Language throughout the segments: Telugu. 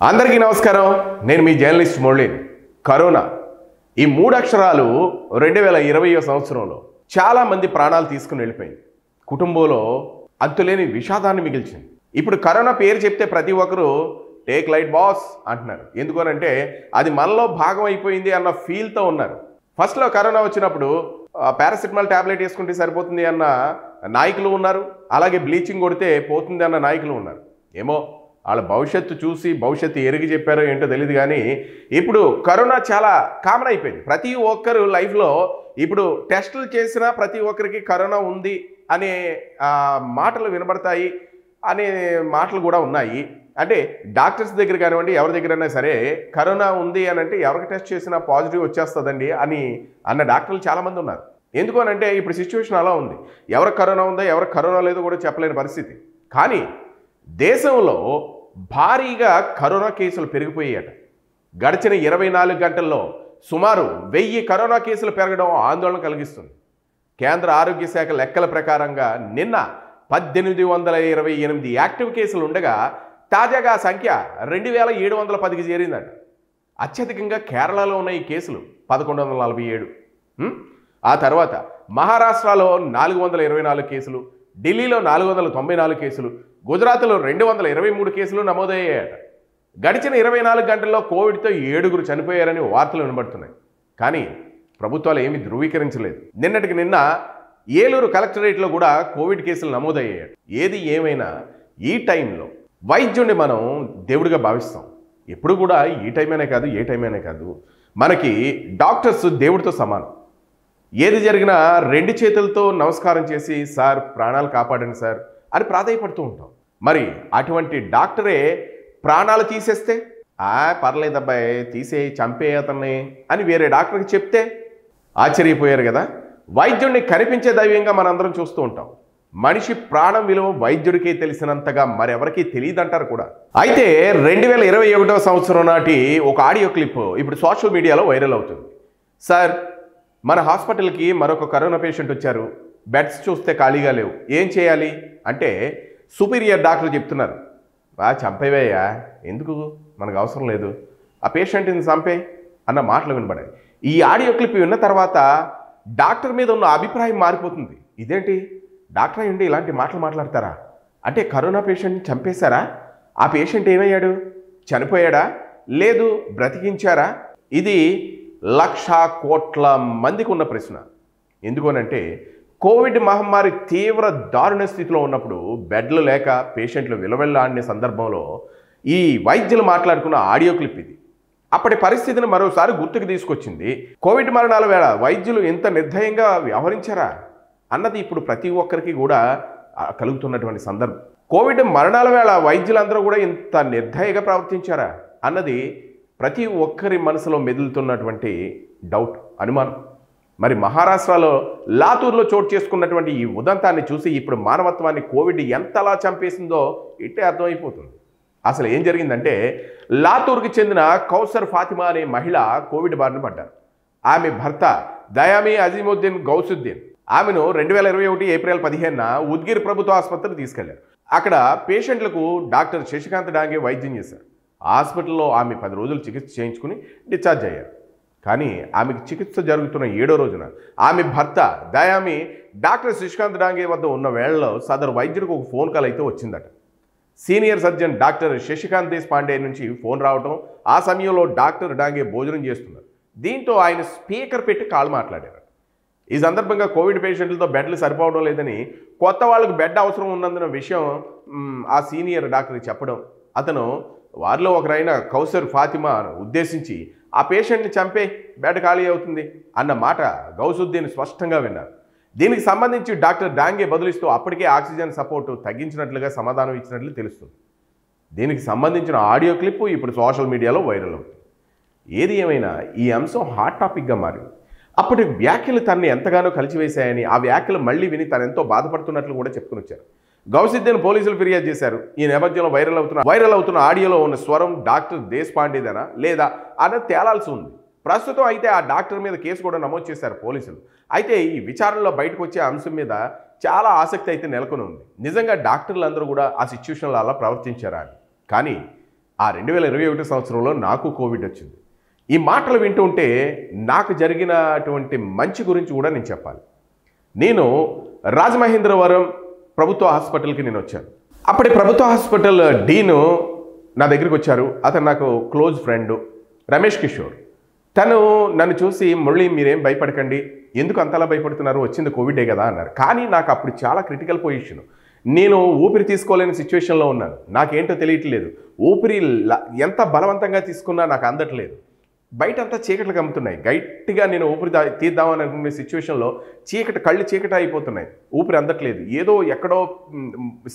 అందరికీ నమస్కారం. నేను మీ జర్నలిస్ట్ మురళీన్. కరోనా ఈ మూడు అక్షరాలు 2020వ సంవత్సరంలో చాలా మంది ప్రాణాలు తీసుకుని వెళ్ళిపోయింది. కుటుంబంలో అంతులేని విషాదాన్ని మిగిల్చింది. ఇప్పుడు కరోనా పేరు చెప్తే ప్రతి ఒక్కరూ టేక్ లైట్ బాస్ అంటున్నారు. ఎందుకనంటే అది మనలో భాగం అయిపోయింది అన్న ఫీల్తో ఉన్నారు. ఫస్ట్లో కరోనా వచ్చినప్పుడు పారాసిటమాల్ ట్యాబ్లెట్ వేసుకుంటే సరిపోతుంది అన్న నాయకులు ఉన్నారు. అలాగే బ్లీచింగ్ కొడితే పోతుంది అన్న నాయకులు ఉన్నారు. ఏమో వాళ్ళ భవిష్యత్తు చూసి భవిష్యత్తు ఎరిగి చెప్పారో ఏంటో తెలియదు. కానీ ఇప్పుడు కరోనా చాలా కామన్ అయిపోయింది. ప్రతి ఒక్కరు లైఫ్లో ఇప్పుడు టెస్టులు చేసినా ప్రతి ఒక్కరికి కరోనా ఉంది అనే మాటలు వినబడతాయి, అనే మాటలు కూడా ఉన్నాయి. అంటే డాక్టర్స్ దగ్గర కానివ్వండి, ఎవరి దగ్గరైనా సరే కరోనా ఉంది అని అంటే ఎవరికి టెస్ట్ చేసినా పాజిటివ్ వచ్చేస్తుందండి అని అన్న డాక్టర్లు చాలామంది ఉన్నారు. ఎందుకు అని అంటే ఇప్పుడు సిచ్యువేషన్ అలా ఉంది. ఎవరికి కరోనా ఉందో ఎవరికి కరోనా లేదో కూడా చెప్పలేని పరిస్థితి. కానీ దేశంలో భారీగా కరోనా కేసులు పెరిగిపోయాయట. గడిచిన 24 గంటల్లో సుమారు 1000 కరోనా కేసులు పెరగడం ఆందోళన కలిగిస్తుంది. కేంద్ర ఆరోగ్య శాఖ లెక్కల ప్రకారంగా నిన్న 1828 యాక్టివ్ కేసులు ఉండగా తాజాగా ఆ సంఖ్య 2710కి చేరిందట. అత్యధికంగా కేరళలో ఉన్న ఈ కేసులు 1147. ఆ తర్వాత మహారాష్ట్రలో 424 కేసులు, ఢిల్లీలో 494 కేసులు, గుజరాత్లో 223 కేసులు నమోదయ్యాయట. గడిచిన 24 గంటల్లో కోవిడ్తో 7గురు చనిపోయారని వార్తలు వినబడుతున్నాయి. కానీ ప్రభుత్వాలు ఏమీ ధృవీకరించలేదు. నిన్నటికి నిన్న ఏలూరు కలెక్టరేట్లో కూడా కోవిడ్ కేసులు నమోదయ్యాయట. ఏది ఏమైనా ఈ టైంలో వైద్యుడిని మనం దేవుడిగా భావిస్తాం. ఎప్పుడు కూడా ఈ టైమైనా కాదు, ఏ టైమైనా కాదు, మనకి డాక్టర్స్ దేవుడితో సమానం. ఏది జరిగినా 2 చేతులతో నమస్కారం చేసి సార్ ప్రాణాలు కాపాడండి సార్ అని ప్రాధాయపడుతూ ఉంటాం. మరి అటువంటి డాక్టరే ప్రాణాలు తీసేస్తే పర్లేదబ్బాయి తీసేయి, చంపే అతన్ని అని వేరే డాక్టర్కి చెప్తే ఆశ్చర్యపోయారు కదా. వైద్యుడిని కనిపించే దైవ్యంగా మనందరం చూస్తూ ఉంటాం. మనిషి ప్రాణం విలువ వైద్యుడికే తెలిసినంతగా మరెవరికీ తెలియదంటారు కూడా. అయితే 2021వ సంవత్సరం నాటి ఒక ఆడియో క్లిప్ ఇప్పుడు సోషల్ మీడియాలో వైరల్ అవుతుంది. సార్, మన హాస్పిటల్కి మరొక కరోనా పేషెంట్ వచ్చారు, బెడ్స్ చూస్తే ఖాళీగా లేవు, ఏం చేయాలి అంటే సుపీరియర్ డాక్టర్లు చెప్తున్నారు, చంపేవయ్యా, ఎందుకు మనకు అవసరం లేదు, ఆ పేషెంట్ని చంపే అన్న మాటలు వినబడాయి. ఈ ఆడియో క్లిప్ విన్న తర్వాత డాక్టర్ మీద ఉన్న అభిప్రాయం మారిపోతుంది. ఇదేంటి డాక్టర్ అయ్యుండి ఇలాంటి మాటలు మాట్లాడతారా? అంటే కరోనా పేషెంట్ని చంపేశారా? ఆ పేషెంట్ ఏమయ్యాడు? చనిపోయాడా? లేదు బ్రతికించారా? ఇది 1,00,000 కోట్ల మందికి ఉన్న ప్రశ్న. ఎందుకనంటే కోవిడ్ మహమ్మారి తీవ్ర దారుణ స్థితిలో ఉన్నప్పుడు బెడ్లు లేక పేషెంట్లు విలవెల్లాడిన సందర్భంలో ఈ వైద్యులు మాట్లాడుకున్న ఆడియో క్లిప్ ఇది. అప్పటి పరిస్థితిని మరోసారి గుర్తుకు తీసుకొచ్చింది. కోవిడ్ మరణాల వేళ వైద్యులు ఎంత నిర్దయంగా వ్యవహరించారా అన్నది ఇప్పుడు ప్రతి ఒక్కరికి కూడా కలుగుతున్నటువంటి సందర్భం. కోవిడ్ మరణాల వేళ వైద్యులందరూ కూడా ఇంత నిర్దయగా ప్రవర్తించారా అన్నది ప్రతి ఒక్కరి మనసులో మెదులుతున్నటువంటి డౌట్, అనుమానం. మరి మహారాష్ట్రలో లాతూర్లో చోటు చేసుకున్నటువంటి ఈ ఉదంతాన్ని చూసి ఇప్పుడు మానవత్వాన్ని కోవిడ్ ఎంతలా చంపేసిందో ఇట్టే అర్థమైపోతుంది. అసలు ఏం జరిగిందంటే లాతూర్కి చెందిన కౌసర్ ఫాతిమా అనే మహిళ కోవిడ్ బారిన పడ్డారు. ఆమె భర్త దయామి అజీముద్దీన్ గౌసుద్దీన్ ఆమెను 2021 ఏప్రిల్ 15న ఉద్గిర్ ప్రభుత్వ ఆసుపత్రికి తీసుకెళ్లారు. అక్కడ పేషెంట్లకు డాక్టర్ శశికాంత్ డాంగే వైద్యం చేశారు. హాస్పిటల్లో ఆమె 10 రోజులు చికిత్స చేయించుకుని డిశ్చార్జ్ అయ్యారు. కానీ ఆమెకు చికిత్స జరుగుతున్న 7వ రోజున ఆమె భర్త దయామి డాక్టర్ శశికాంత్ డాంగే వద్ద ఉన్న వేళలో సదరు వైద్యుడికి ఒక ఫోన్ కాల్ అయితే వచ్చిందట. Senior surgeon doctor Shashikant Deshpande నుంచి ఫోన్ రావటం, ఆ సమయంలో డాక్టర్ డాంగే భోజనం చేస్తున్నారు. దీంతో ఆయన స్పీకర్ పెట్టి కాల్ మాట్లాడారు. ఈ సందర్భంగా కోవిడ్ పేషెంట్లతో బెడ్లు సరిపోవడం లేదని, కొత్త వాళ్ళకు బెడ్ అవసరం ఉన్నందున విషయం ఆ సీనియర్ డాక్టర్కి చెప్పడం, అతను వారిలో ఒకరైన కౌసర్ ఫాతిమాను ఉద్దేశించి ఆ పేషెంట్ని చంపే, బెడ్ ఖాళీ అవుతుంది అన్న మాట గౌసుద్దీన్ స్పష్టంగా విన్నారు. దీనికి సంబంధించి డాక్టర్ డాంగే బదులిస్తూ అప్పటికే ఆక్సిజన్ సపోర్టు తగ్గించినట్లుగా సమాధానం ఇచ్చినట్లు తెలుస్తుంది. దీనికి సంబంధించిన ఆడియో క్లిప్ ఇప్పుడు సోషల్ మీడియాలో వైరల్ అవుతుంది. ఏది ఏమైనా ఈ అంశం హాట్ టాపిక్గా మారింది. అప్పటి వ్యాఖ్యలు తనని ఎంతగానో కలిచివేశాయని, ఆ వ్యాఖ్యలు మళ్ళీ విని తను ఎంతో బాధపడుతున్నట్లు కూడా చెప్పుకుని వచ్చారు. గౌసుద్దీన్ పోలీసులు ఫిర్యాదు చేశారు. ఈ నేపథ్యంలో వైరల్ అవుతున్న ఆడియోలో ఉన్న స్వరం డాక్టర్ దేశపాండేదేనా లేదా అన్నది తేలాల్సి ఉంది. ప్రస్తుతం అయితే ఆ డాక్టర్ మీద కేసు కూడా నమోదు చేశారు పోలీసులు. అయితే ఈ విచారణలో బయటకు వచ్చే అంశం మీద చాలా ఆసక్తి అయితే నెలకొని ఉంది. నిజంగా డాక్టర్లు అందరూ కూడా ఆ సిచ్యువేషన్లో అలా ప్రవర్తించారా అని. కానీ ఆ 2021 సంవత్సరంలో నాకు కోవిడ్ వచ్చింది. ఈ మాటలు వింటుంటే నాకు జరిగినటువంటి మంచి గురించి కూడా నేను చెప్పాలి. నేను రాజమహేంద్రవరం ప్రభుత్వ హాస్పిటల్కి నేను వచ్చాను. అప్పటి ప్రభుత్వ హాస్పిటల్ డీను నా దగ్గరికి వచ్చారు. అతను నాకు క్లోజ్ ఫ్రెండ్ రమేష్ కిషోర్. తను నన్ను చూసి, మురళి మీరేం భయపడకండి, ఎందుకు అంతలా భయపడుతున్నారు, వచ్చింది కోవిడే కదా అన్నారు. కానీ నాకు అప్పుడు చాలా క్రిటికల్ పొజిషన్. నేను ఊపిరి తీసుకోలేని సిచ్యువేషన్లో ఉన్నాను. నాకేంటో తెలియట్లేదు. ఊపిరి ఎంత బలవంతంగా తీసుకున్నా నాకు అందట్లేదు. బయట అంతా చీకట్లు కమ్ముతున్నాయి. గట్టిగా నేను ఊపిరి తీద్దామని అనుకునే సిచ్యువేషన్లో కళ్ళు చీకటి అయిపోతున్నాయి. ఊపిరి అందట్లేదు. ఏదో ఎక్కడో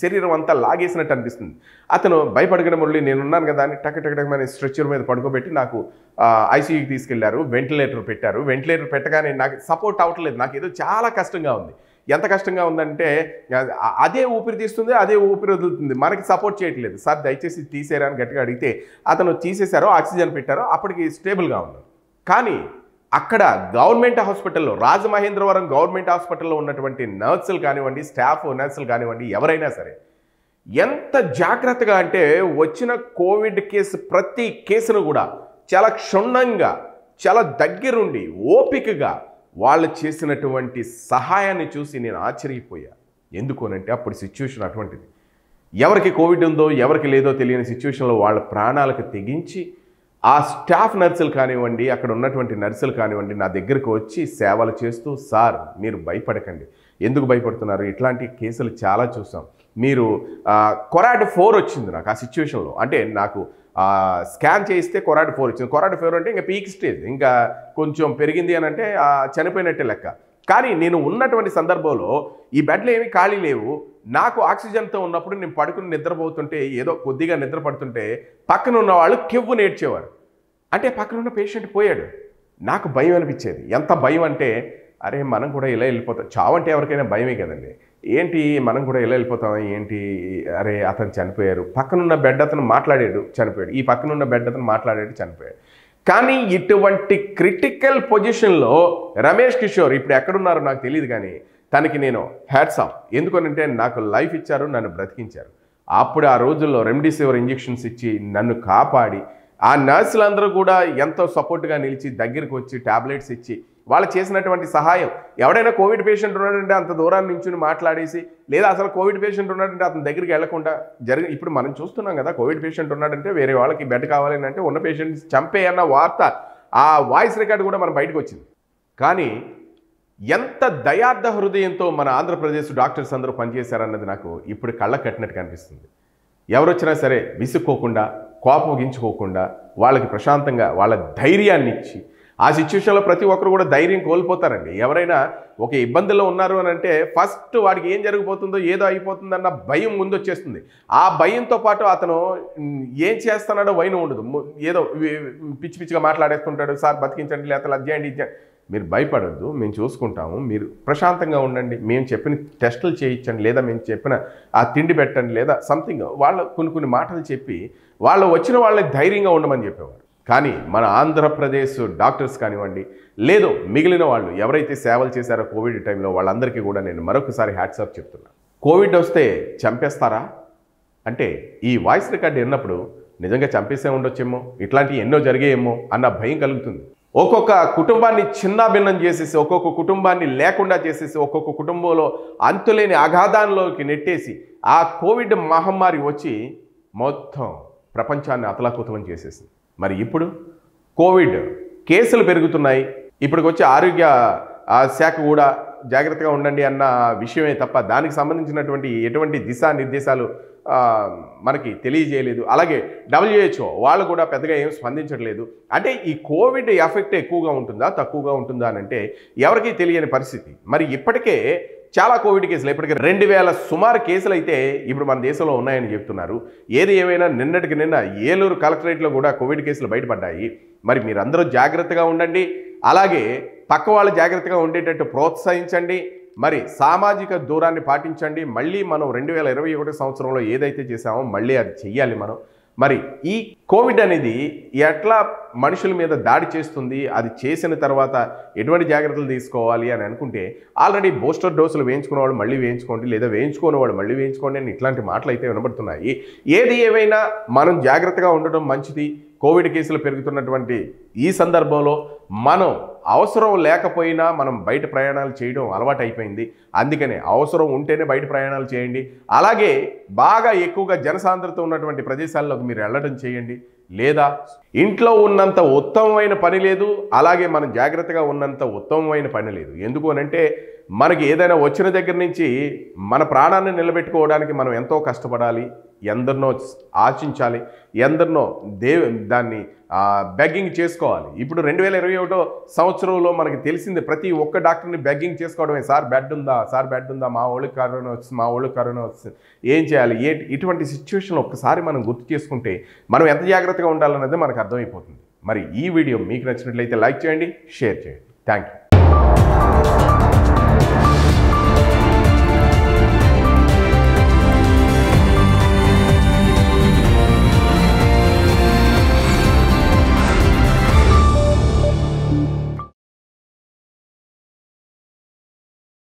శరీరం అంతా లాగేసినట్టు అనిపిస్తుంది. అతను భయపడగడ మురళి నేనున్నాను కదా అని టక్ స్ట్రెచ్చర్ మీద పడుకోబెట్టి నాకు ఐసీయూకి తీసుకెళ్లారు. వెంటిలేటర్ పెట్టారు. వెంటిలేటర్ పెట్టగానే నాకు సపోర్ట్ అవ్వట్లేదు. నాకు ఏదో చాలా కష్టంగా ఉంది. ఎంత కష్టంగా ఉందంటే అదే ఊపిరి తీస్తుంది, అదే ఊపిరి వదులుతుంది, మనకి సపోర్ట్ చేయట్లేదు. సార్ దయచేసి తీసేరా అని గట్టిగా అడిగితే అతను తీసేశారో, ఆక్సిజన్ పెట్టారో, అప్పటికి స్టేబుల్గా ఉన్నారు. కానీ అక్కడ గవర్నమెంట్ హాస్పిటల్లో, రాజమహేంద్రవరం గవర్నమెంట్ హాస్పిటల్లో ఉన్నటువంటి నర్సులు కానివ్వండి, స్టాఫ్ నర్సులు కానివ్వండి, ఎవరైనా సరే ఎంత జాగ్రత్తగా అంటే వచ్చిన కోవిడ్ ప్రతి కేసును కూడా చాలా క్షుణ్ణంగా, చాలా దగ్గరుండి ఓపికగా వాళ్ళు చేసినటువంటి సహాయాన్ని చూసి నేను ఆశ్చర్యపోయా. ఎందుకోనంటే అప్పుడు సిచ్యువేషన్ అటువంటిది. ఎవరికి కోవిడ్ ఉందో ఎవరికి లేదో తెలియని సిచ్యువేషన్లో వాళ్ళ ప్రాణాలకు తెగించి ఆ స్టాఫ్ నర్సులు కానివ్వండి, అక్కడ ఉన్నటువంటి నర్సులు కానివ్వండి, నా దగ్గరకు వచ్చి సేవలు చేస్తూ, సార్ మీరు భయపడకండి, ఎందుకు భయపడుతున్నారు, ఇట్లాంటి కేసులు చాలా చూసాం, మీరు కొరాడ్ 4 వచ్చింది నాకు ఆ సిచ్యువేషన్లో. అంటే నాకు స్కాన్ చేయిస్తే కొరాడ్ 4 వచ్చింది. కొరాడ్ 4 అంటే ఇంకా పీక్ స్టేజ్, ఇంకా కొంచెం పెరిగింది అని అంటే చనిపోయినట్టే లెక్క. కానీ నేను ఉన్నటువంటి సందర్భంలో ఈ బెడ్లు ఏమీ ఖాళీ లేవు. నాకు ఆక్సిజన్తో ఉన్నప్పుడు నేను పడుకుని నిద్రపోతుంటే, ఏదో కొద్దిగా నిద్ర పడుతుంటే పక్కన ఉన్న వాళ్ళు కెవ్వు నేర్చేవారు. అంటే పక్కనున్న పేషెంట్ పోయాడు. నాకు భయం అనిపించేది. ఎంత భయం అంటే, అరే మనం కూడా ఇలా వెళ్ళిపోతాం. చావంటే ఎవరికైనా భయమే కదండి. ఏంటి మనం కూడా ఇలా వెళ్ళిపోతాం ఏంటి, అరే అతను చనిపోయారు, పక్కనున్న బెడ్ అతను మాట్లాడాడు చనిపోయాడు, ఈ పక్కనున్న బెడ్ అతను మాట్లాడాడు చనిపోయాడు. కానీ ఇటువంటి క్రిటికల్ పొజిషన్లో రమేష్ కిషోర్ ఇప్పుడు ఎక్కడున్నారో నాకు తెలియదు, కానీ తనకి నేను హ్యాట్స్ ఆఫ్. ఎందుకనంటే నాకు లైఫ్ ఇచ్చారు, నన్ను బ్రతికించారు. అప్పుడు ఆ రోజుల్లో రెమ్డెసివిర్ ఇంజెక్షన్స్ ఇచ్చి నన్ను కాపాడి, ఆ నర్సులందరూ కూడా ఎంతో సపోర్ట్గా నిలిచి దగ్గరికి వచ్చి టాబ్లెట్స్ ఇచ్చి వాళ్ళు చేసినటువంటి సహాయం. ఎవడైనా కోవిడ్ పేషెంట్ ఉన్నాడంటే అంత దూరాన్ని నుంచి మాట్లాడేసి, లేదా అసలు కోవిడ్ పేషెంట్ ఉన్నాడంటే అతని దగ్గరికి వెళ్లకుండా ఇప్పుడు మనం చూస్తున్నాం కదా, కోవిడ్ పేషెంట్ ఉన్నాడంటే వేరే వాళ్ళకి బెడ్ కావాలని అంటే ఉన్న పేషెంట్స్ చంపే అన్న వార్త, ఆ వాయిస్ రికార్డు కూడా మన బయటకు వచ్చింది. కానీ ఎంత దయార్థ హృదయంతో మన ఆంధ్రప్రదేశ్ డాక్టర్స్ అందరూ పనిచేశారన్నది నాకు ఇప్పుడు కళ్ళకు కట్టినట్టు కనిపిస్తుంది. ఎవరొచ్చినా సరే విసుక్కోకుండా, కోపగించుకోకుండా, వాళ్ళకి ప్రశాంతంగా వాళ్ళ ధైర్యాన్ని ఇచ్చి, ఆ సిచ్యువేషన్లో ప్రతి ఒక్కరు కూడా ధైర్యం కోల్పోతారండి. ఎవరైనా ఒక ఇబ్బందుల్లో ఉన్నారు అని అంటే ఫస్ట్ వాడికి ఏం జరిగిపోతుందో, ఏదో అయిపోతుందన్న భయం ముందు వచ్చేస్తుంది. ఆ భయంతో పాటు అతను ఏం చేస్తున్నాడో వైన ఉండదు. ఏదో పిచ్చి పిచ్చిగా మాట్లాడేస్తుంటాడు, సార్ బతికించండి, లేకపోతే అది చేయండి, ఇది మీరు భయపడొద్దు, మేము చూసుకుంటాము, మీరు ప్రశాంతంగా ఉండండి, మేము చెప్పిన టెస్టులు చేయించండి, లేదా మేము చెప్పిన ఆ తిండి పెట్టండి, లేదా సంథింగ్ వాళ్ళ కొన్ని మాటలు చెప్పి వాళ్ళు వచ్చిన వాళ్ళకి ధైర్యంగా ఉండమని చెప్పేవారు. కానీ మన ఆంధ్రప్రదేశ్ డాక్టర్స్ కానివ్వండి, లేదు మిగిలిన వాళ్ళు ఎవరైతే సేవలు చేశారో కోవిడ్ టైంలో వాళ్ళందరికీ కూడా నేను మరొకసారి హ్యాట్స్ ఆఫ్ చెప్తున్నా. కోవిడ్ వస్తే చంపేస్తారా అంటే ఈ వాయిస్ రికార్డు విన్నప్పుడు నిజంగా చంపేసే ఉండొచ్చేమో, ఇట్లాంటివి ఎన్నో జరిగేయేమో అన్న భయం కలుగుతుంది. ఒక్కొక్క కుటుంబాన్ని చిన్నాభిన్నం చేసేసి, ఒక్కొక్క కుటుంబాన్ని లేకుండా చేసేసి, ఒక్కొక్క కుటుంబంలో అంతులేని అగాధానంలోకి నెట్టేసి ఆ కోవిడ్ మహమ్మారి వచ్చి మొత్తం ప్రపంచాన్ని అతలాకుతలం చేసేసింది. మరి ఇప్పుడు కోవిడ్ కేసులు పెరుగుతున్నాయి. ఇప్పటికొచ్చే ఆరోగ్య శాఖ కూడా జాగ్రత్తగా ఉండండి అన్న విషయమే తప్ప దానికి సంబంధించినటువంటి ఎటువంటి దిశానిర్దేశాలు మనకి తెలియజేయలేదు. అలాగే WHO వాళ్ళు కూడా పెద్దగా ఏం స్పందించట్లేదు. అంటే ఈ కోవిడ్ ఎఫెక్ట్ ఎక్కువగా ఉంటుందా తక్కువగా ఉంటుందా అని అంటే ఎవరికీ తెలియని పరిస్థితి. మరి ఇప్పటికే చాలా కోవిడ్ కేసులు, ఇప్పటికే 2000 సుమారు కేసులు అయితే ఇప్పుడు మన దేశంలో ఉన్నాయని చెప్తున్నారు. ఏది ఏమైనా నిన్నటికి నిన్న ఏలూరు కలెక్టరేట్లో కూడా కోవిడ్ కేసులు బయటపడ్డాయి. మరి మీరందరూ జాగ్రత్తగా ఉండండి, అలాగే పక్క వాళ్ళు జాగ్రత్తగా ఉండేటట్టు ప్రోత్సహించండి, మరి సామాజిక దూరాన్ని పాటించండి. మళ్ళీ మనం 2021 సంవత్సరంలో ఏదైతే చేసామో మళ్ళీ అది చెయ్యాలి. మరి ఈ కోవిడ్ అనేది ఎట్లా మనుషుల మీద దాడి చేస్తుంది, అది చేసిన తర్వాత ఎటువంటి జాగ్రత్తలు తీసుకోవాలి అని అనుకుంటే ఆల్రెడీ బూస్టర్ డోసులు వేయించుకున్న వాళ్ళు మళ్ళీ వేయించుకోండి, లేదా వేయించుకున్న వాళ్ళు మళ్ళీ వేయించుకోండి అని ఇట్లాంటి మాటలు అయితే వినబడుతున్నాయి. ఏది ఏమైనా మనం జాగ్రత్తగా ఉండడం మంచిది. కోవిడ్ కేసులు పెరుగుతున్నటువంటి ఈ సందర్భంలో మనం అవసరం లేకపోయినా మనం బయట ప్రయాణాలు చేయడం అలవాటు అయిపోయింది. అందుకనే అవసరం ఉంటేనే బయట ప్రయాణాలు చేయండి. అలాగే బాగా ఎక్కువగా జనసాంద్రత ఉన్నటువంటి ప్రదేశాల్లోకి మీరు వెళ్ళడం చేయండి. లేదా ఇంట్లో ఉన్నంత ఉత్తమమైన పని లేదు, అలాగే మనం జాగ్రత్తగా ఉన్నంత ఉత్తమమైన పని లేదు. ఎందుకు అనంటే మనకి ఏదైనా వచ్చిన దగ్గర నుంచి మన ప్రాణాన్ని నిలబెట్టుకోవడానికి మనం ఎంతో కష్టపడాలి, ఎందరినో ఆశించాలి, ఎందరినో దాన్ని బెగ్గింగ్ చేసుకోవాలి. ఇప్పుడు 2021 సంవత్సరంలో మనకి తెలిసింది ప్రతి ఒక్క డాక్టర్ని బెగ్గింగ్ చేసుకోవడమే. సార్ బెడ్ ఉందా, సార్ బెడ్ ఉందా, మా వాళ్ళకి కరోనా వస్తుంది, మా వాళ్ళకి కరోనా వస్తుంది, ఏం చేయాలి, ఇటువంటి సిచ్యువేషన్లో ఒక్కసారి మనం గుర్తు చేసుకుంటే మనం ఎంత జాగ్రత్తగా ఉండాలన్నది మనకు అర్థమైపోతుంది. మరి ఈ వీడియో మీకు నచ్చినట్లయితే లైక్ చేయండి, షేర్ చేయండి. Thank you.